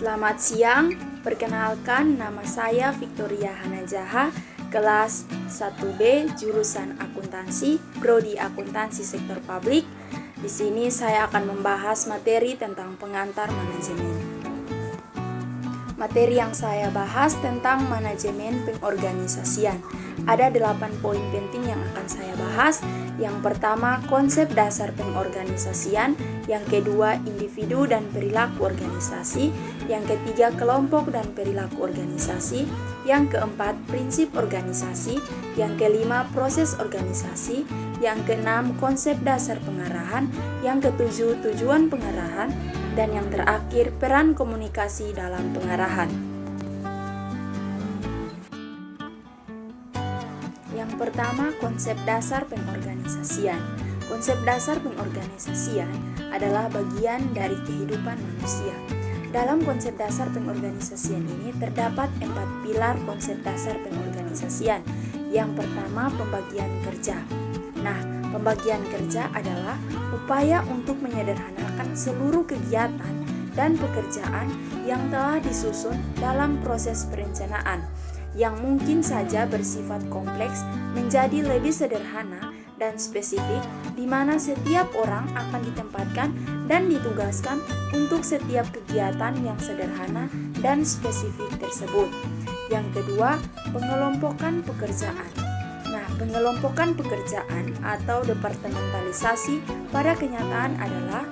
Selamat siang, perkenalkan nama saya Victoria Hanajaha, kelas 1B jurusan akuntansi, prodi akuntansi sektor publik. Di sini saya akan membahas materi tentang pengantar manajemen. Materi yang saya bahas tentang manajemen pengorganisasian. Ada 8 poin penting yang akan saya bahas. Yang pertama, konsep dasar pengorganisasian. Yang kedua, individu dan perilaku organisasi. Yang ketiga, kelompok dan perilaku organisasi. Yang keempat, prinsip organisasi. Yang kelima, proses organisasi. Yang keenam, konsep dasar pengarahan. Yang ketujuh, tujuan pengarahan. Dan yang terakhir, peran komunikasi dalam pengarahan. Yang pertama, konsep dasar pengorganisasian. Konsep dasar pengorganisasian adalah bagian dari kehidupan manusia. Dalam konsep dasar pengorganisasian ini terdapat 4 pilar konsep dasar pengorganisasian. Yang pertama, pembagian kerja. Nah, pembagian kerja adalah upaya untuk menyederhanakan seluruh kegiatan dan pekerjaan yang telah disusun dalam proses perencanaan, yang mungkin saja bersifat kompleks menjadi lebih sederhana dan spesifik, di mana setiap orang akan ditempatkan dan ditugaskan untuk setiap kegiatan yang sederhana dan spesifik tersebut. Yang kedua, pengelompokan pekerjaan. Nah, pengelompokan pekerjaan atau departementalisasi pada kenyataan adalah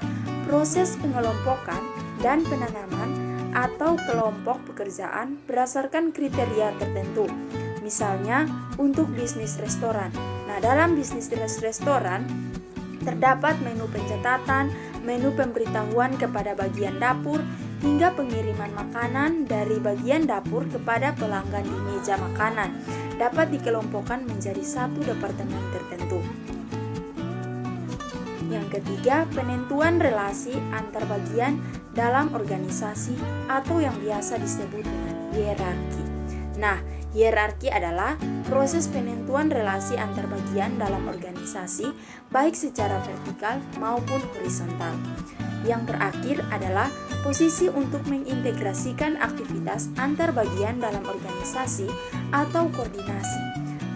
proses pengelompokan dan penanaman atau kelompok pekerjaan berdasarkan kriteria tertentu. Misalnya, untuk bisnis restoran. Nah, dalam bisnis restoran terdapat menu pencatatan, menu pemberitahuan kepada bagian dapur, hingga pengiriman makanan dari bagian dapur kepada pelanggan di meja makanan dapat dikelompokkan menjadi satu departemen tertentu. Yang ketiga, penentuan relasi antar bagian dalam organisasi atau yang biasa disebut dengan hierarki. Nah, hierarki adalah proses penentuan relasi antar bagian dalam organisasi, baik secara vertikal maupun horizontal. Yang terakhir adalah posisi untuk mengintegrasikan aktivitas antar bagian dalam organisasi atau koordinasi.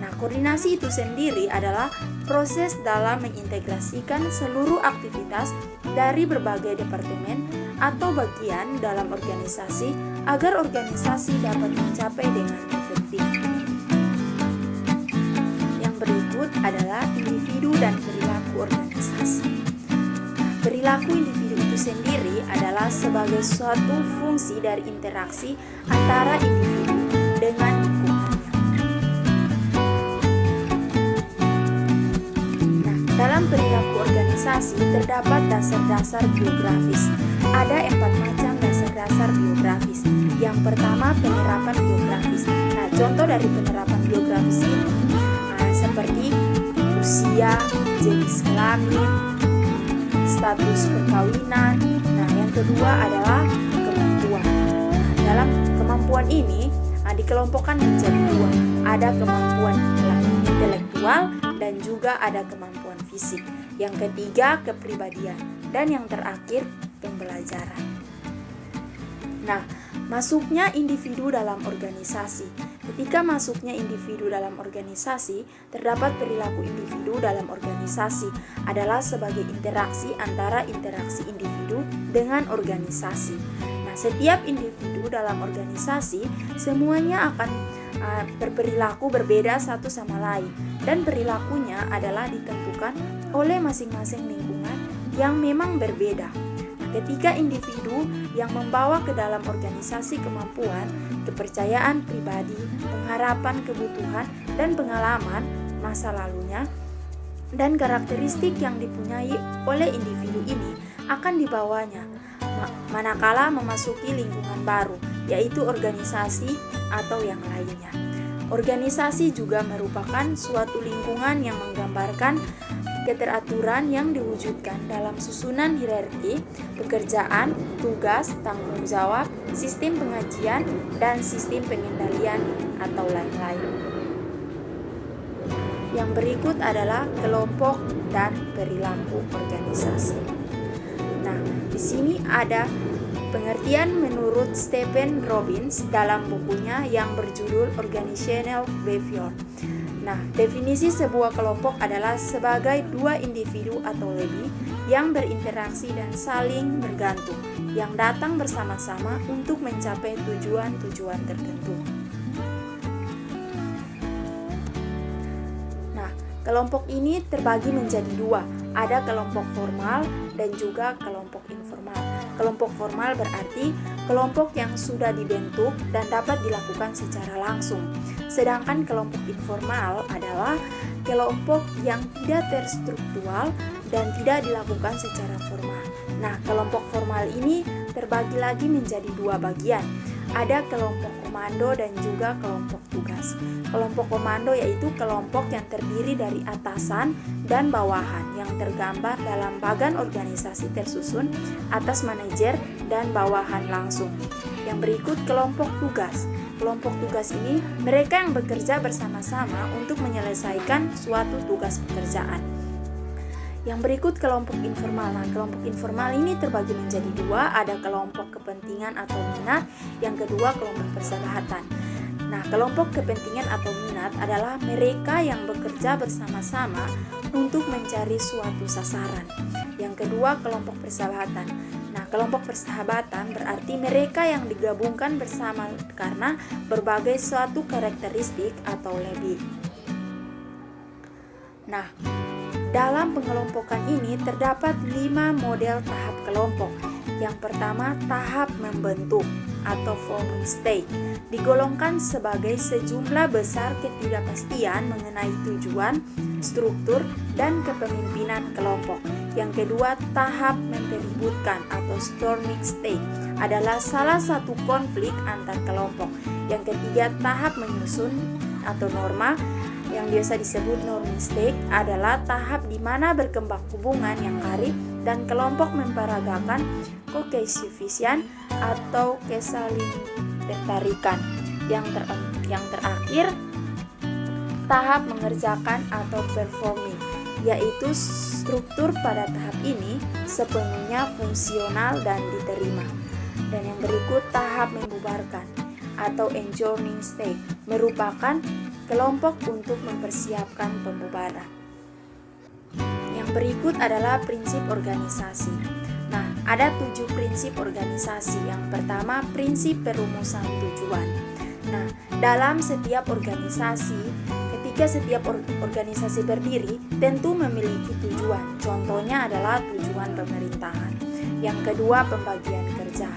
Nah, koordinasi itu sendiri adalah proses dalam mengintegrasikan seluruh aktivitas dari berbagai departemen atau bagian dalam organisasi agar organisasi dapat mencapai dengan efektif. Yang berikut adalah individu dan perilaku organisasi. Perilaku individu itu sendiri adalah sebagai suatu fungsi dari interaksi antara individu dengan lingkungannya. Nah, dalam perilaku organisasi terdapat dasar-dasar biografis. Ada 4 macam dasar-dasar biografis. Yang pertama, penerapan biografis. Nah, contoh dari penerapan biografis ini seperti usia, jenis kelamin, status perkawinan. Nah, yang kedua adalah kemampuan. Nah, dalam kemampuan ini dikelompokkan menjadi 2. Ada kemampuan intelektual dan juga ada kemampuan fisik. Yang ketiga, kepribadian. Dan yang terakhir, pembelajaran. Nah, masuknya individu dalam organisasi. Ketika masuknya individu dalam organisasi, terdapat perilaku individu dalam organisasi adalah sebagai interaksi antara interaksi individu dengan organisasi. Nah, setiap individu dalam organisasi semuanya akan berperilaku berbeda satu sama lain, dan perilakunya adalah ditentukan oleh masing-masing lingkungan yang memang berbeda. Ketika individu yang membawa ke dalam organisasi kemampuan, kepercayaan pribadi, pengharapan kebutuhan, dan pengalaman masa lalunya, dan karakteristik yang dipunyai oleh individu ini akan dibawanya manakala memasuki lingkungan baru, yaitu organisasi atau yang lainnya. Organisasi juga merupakan suatu lingkungan yang menggambarkan keteraturan yang diwujudkan dalam susunan hierarki, pekerjaan, tugas, tanggung jawab, sistem pengajian, dan sistem pengendalian atau lain-lain. Yang berikut adalah kelompok dan perilaku organisasi. Nah, di sini ada Pengertian menurut Stephen Robbins dalam bukunya yang berjudul Organizational Behavior. Nah, definisi sebuah kelompok adalah sebagai dua individu atau lebih yang berinteraksi dan saling bergantung, yang datang bersama-sama untuk mencapai tujuan-tujuan tertentu. Nah, kelompok ini terbagi menjadi dua, ada kelompok formal dan juga kelompok informal. Kelompok formal berarti kelompok yang sudah dibentuk dan dapat dilakukan secara langsung. Sedangkan kelompok informal adalah kelompok yang tidak terstruktural dan tidak dilakukan secara formal. Nah, kelompok formal ini terbagi lagi menjadi dua bagian. Ada kelompok komando dan juga kelompok tugas. Kelompok komando yaitu kelompok yang terdiri dari atasan dan bawahan yang tergambar dalam bagan organisasi tersusun atas manajer dan bawahan langsung. Yang berikut kelompok tugas. Kelompok tugas ini mereka yang bekerja bersama-sama untuk menyelesaikan suatu tugas pekerjaan. Yang berikut kelompok informal. Nah, kelompok informal ini terbagi menjadi dua, ada kelompok kepentingan atau minat, yang kedua kelompok persahabatan. Nah, kelompok kepentingan atau minat adalah mereka yang bekerja bersama-sama untuk mencari suatu sasaran. Yang kedua kelompok persahabatan. Nah, kelompok persahabatan berarti mereka yang digabungkan bersama karena berbagai suatu karakteristik atau lebih. Nah, dalam pengelompokan ini terdapat 5 model tahap kelompok. Yang pertama, tahap membentuk atau forming stage, digolongkan sebagai sejumlah besar ketidakpastian mengenai tujuan, struktur, dan kepemimpinan kelompok. Yang kedua, tahap mempeributkan atau storming stage adalah salah satu konflik antar kelompok. Yang ketiga, tahap menyusun atau norma yang biasa disebut norming stage adalah tahap di mana berkembang hubungan yang karib dan kelompok memperagakan cohesivian atau kesaling tertarikan. Yang terakhir, tahap mengerjakan atau performing, yaitu struktur pada tahap ini sepenuhnya fungsional dan diterima. Dan yang berikut tahap membubarkan atau adjourning stage merupakan kelompok untuk mempersiapkan pembubaran. Yang berikut adalah prinsip organisasi. Nah, ada 7 prinsip organisasi. Yang pertama, prinsip perumusan tujuan. Nah, dalam setiap organisasi, ketika setiap organisasi berdiri, tentu memiliki tujuan. Contohnya adalah tujuan pemerintahan. Yang kedua, pembagian kerja.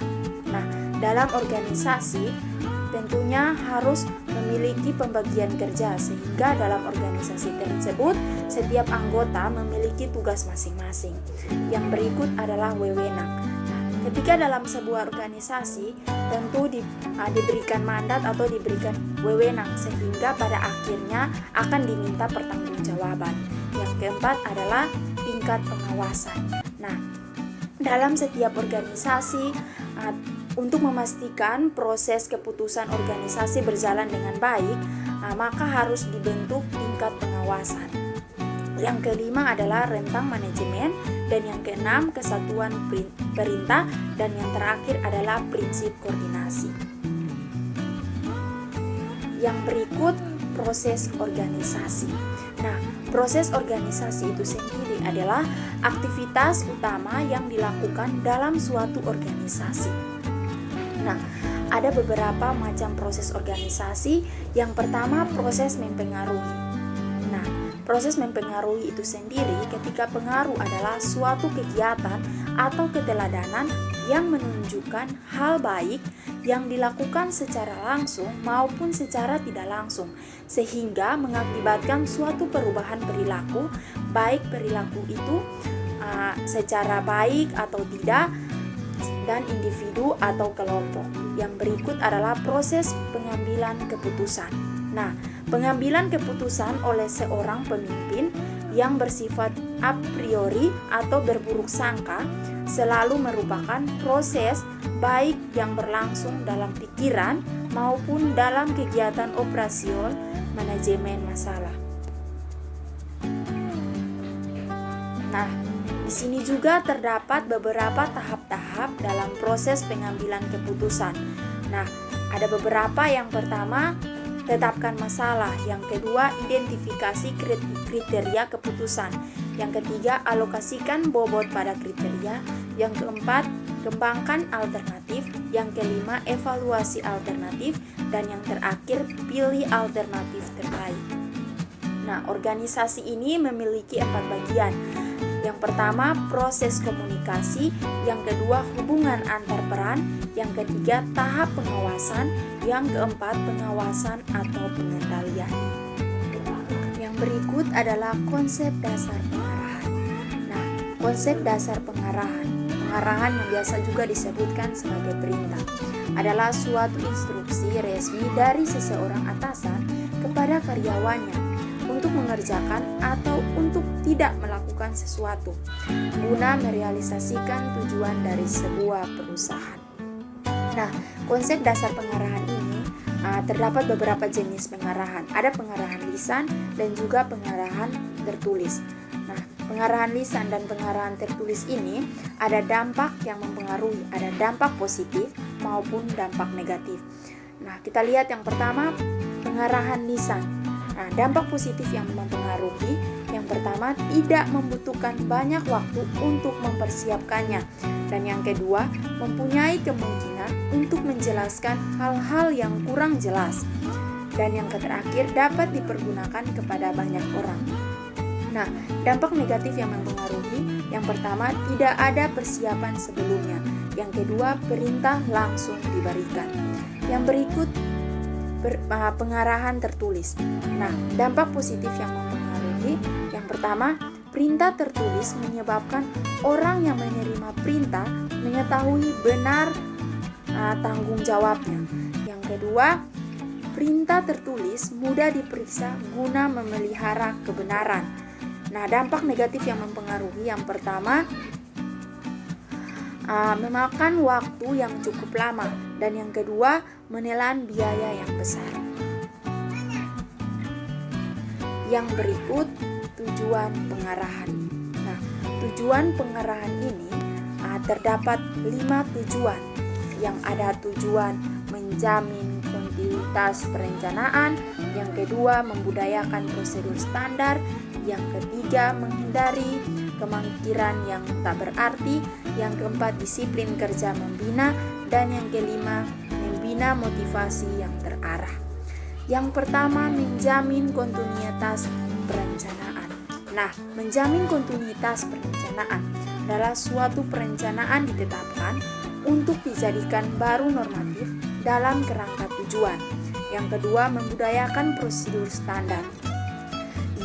Nah, dalam organisasi tentunya harus memiliki pembagian kerja sehingga dalam organisasi tersebut setiap anggota memiliki tugas masing-masing. Yang berikut adalah wewenang. Nah, ketika dalam sebuah organisasi tentu diberikan mandat atau diberikan wewenang sehingga pada akhirnya akan diminta pertanggungjawaban. Yang keempat adalah tingkat pengawasan. Nah, dalam setiap organisasi untuk memastikan proses keputusan organisasi berjalan dengan baik, maka harus dibentuk tingkat pengawasan. Yang kelima adalah rentang manajemen, dan yang keenam kesatuan perintah, dan yang terakhir adalah prinsip koordinasi. Yang berikut proses organisasi. Nah, proses organisasi itu sendiri adalah aktivitas utama yang dilakukan dalam suatu organisasi. Nah, ada beberapa macam proses organisasi. Yang pertama, proses mempengaruhi. Nah, proses mempengaruhi itu sendiri ketika pengaruh adalah suatu kegiatan atau keteladanan yang menunjukkan hal baik yang dilakukan secara langsung maupun secara tidak langsung, sehingga mengakibatkan suatu perubahan perilaku, baik perilaku itu secara baik atau tidak, dan individu atau kelompok. Yang berikut adalah proses pengambilan keputusan. Nah, pengambilan keputusan oleh seorang pemimpin yang bersifat a priori atau berburuk sangka selalu merupakan proses baik yang berlangsung dalam pikiran maupun dalam kegiatan operasional manajemen masalah. Nah, Di sini juga terdapat beberapa tahap-tahap dalam proses pengambilan keputusan. Nah, ada beberapa. Yang pertama, tetapkan masalah. Yang kedua, identifikasi kriteria keputusan. Yang ketiga, alokasikan bobot pada kriteria. Yang keempat, kembangkan alternatif. Yang kelima, evaluasi alternatif. Dan yang terakhir, pilih alternatif terbaik. Nah, organisasi ini memiliki 4 bagian. Yang pertama, proses komunikasi. Yang kedua, hubungan antar peran. Yang ketiga, tahap pengawasan. Yang keempat, pengawasan atau pengendalian. Yang berikut adalah konsep dasar pengarahan. Nah, konsep dasar pengarahan yang biasa juga disebutkan sebagai perintah, adalah suatu instruksi resmi dari seseorang atasan kepada karyawannya untuk mengerjakan atau untuk tidak melakukan sesuatu guna merealisasikan tujuan dari sebuah perusahaan. Nah, konsep dasar pengarahan ini terdapat beberapa jenis pengarahan. Ada pengarahan lisan dan juga pengarahan tertulis. Nah, pengarahan lisan dan pengarahan tertulis ini ada dampak yang mempengaruhi, ada dampak positif maupun dampak negatif. Nah, kita lihat yang pertama, pengarahan lisan. Nah, dampak positif yang mempengaruhi, yang pertama, tidak membutuhkan banyak waktu untuk mempersiapkannya. Dan yang kedua, mempunyai kemungkinan untuk menjelaskan hal-hal yang kurang jelas. Dan yang terakhir, dapat dipergunakan kepada banyak orang. Nah, dampak negatif yang mempengaruhi, yang pertama, tidak ada persiapan sebelumnya. Yang kedua, perintah langsung diberikan. Yang berikut, pengarahan tertulis. Nah, dampak positif yang mempengaruhi, yang pertama, perintah tertulis menyebabkan orang yang menerima perintah mengetahui benar tanggung jawabnya. Yang kedua, perintah tertulis mudah diperiksa guna memelihara kebenaran. Nah, dampak negatif yang mempengaruhi, yang pertama, memakan waktu yang cukup lama, dan yang kedua, menelan biaya yang besar. Yang berikut, tujuan pengarahan. Nah, tujuan pengarahan ini terdapat 5 tujuan. Yang ada tujuan menjamin kontinuitas perencanaan, yang kedua membudayakan prosedur standar, yang ketiga menghindari kemangkiran yang tak berarti, yang keempat disiplin kerja membina, dan yang kelima membina motivasi yang terarah. Yang pertama, menjamin kontinuitas perencanaan. Nah, menjamin kontinuitas perencanaan adalah suatu perencanaan ditetapkan untuk dijadikan baru normatif dalam kerangka tujuan. Yang kedua, membudayakan prosedur standar.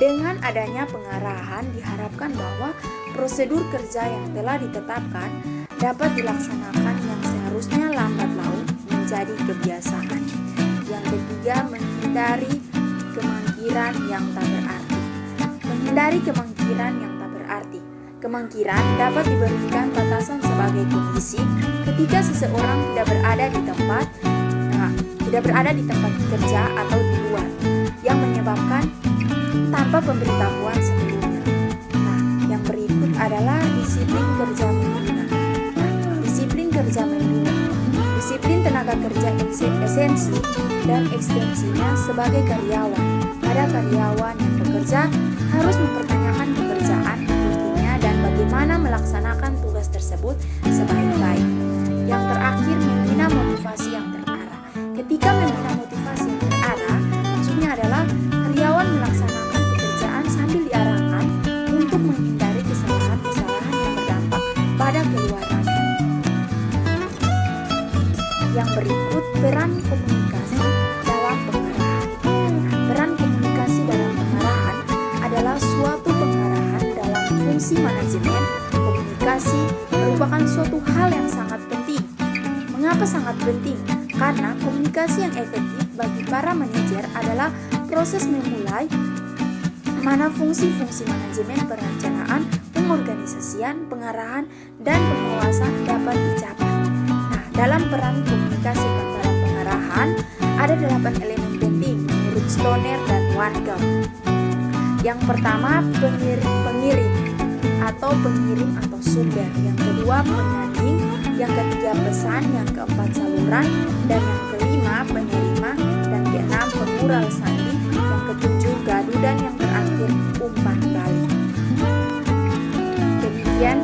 Dengan adanya pengarahan diharapkan bahwa prosedur kerja yang telah ditetapkan dapat dilaksanakan yang seharusnya lambat laun menjadi kebiasaan. Yang ketiga, menghindari kemangkiran yang tak berarti. Menghindari kemangkiran yang tak berarti. Kemangkiran dapat diberikan batasan sebagai kondisi ketika seseorang tidak berada di tempat kerja atau di luar, yang menyebabkan tanpa pemberitahuan sebelumnya. Nah, yang berikut adalah disiplin kerja membina. Nah, disiplin kerja membina. Disiplin tenaga kerja esensi dan ekstensinya sebagai karyawan. Pada karyawan yang bekerja harus mempertanyakan pekerjaan rutinnya dan bagaimana melaksanakan tugas tersebut sebaik-baik. Yang terakhir, membina motivasi yang terarah. Ketika membina motivasi yang terarah, maksudnya adalah karyawan melaksanakan pekerjaan sambil diarahkan untuk menghindari kesalahan-kesalahan yang berdampak pada keluaran. Yang berikut, peran komunikasi dalam pengarahan. Peran komunikasi dalam pengarahan adalah suatu pengarahan dalam fungsi manajemen. Komunikasi merupakan suatu hal yang sangat penting. Mengapa sangat penting? Karena komunikasi yang efektif bagi para manajer adalah proses memulai mana fungsi-fungsi manajemen perencanaan, pengorganisasian, pengarahan, dan pengawasan dapat dicapai. Nah, dalam peran komunikasi dalam pengarahan ada 8 elemen penting menurut Stoner dan Wargau. Yang pertama, pengiring atau pengirim atau sumber, yang kedua penyanding, yang ketiga pesan, yang keempat saluran, dan yang kelima penerima, dan keenam pengural sandi, yang ketujuh gadu, dan yang terakhir umpan balik. Demikian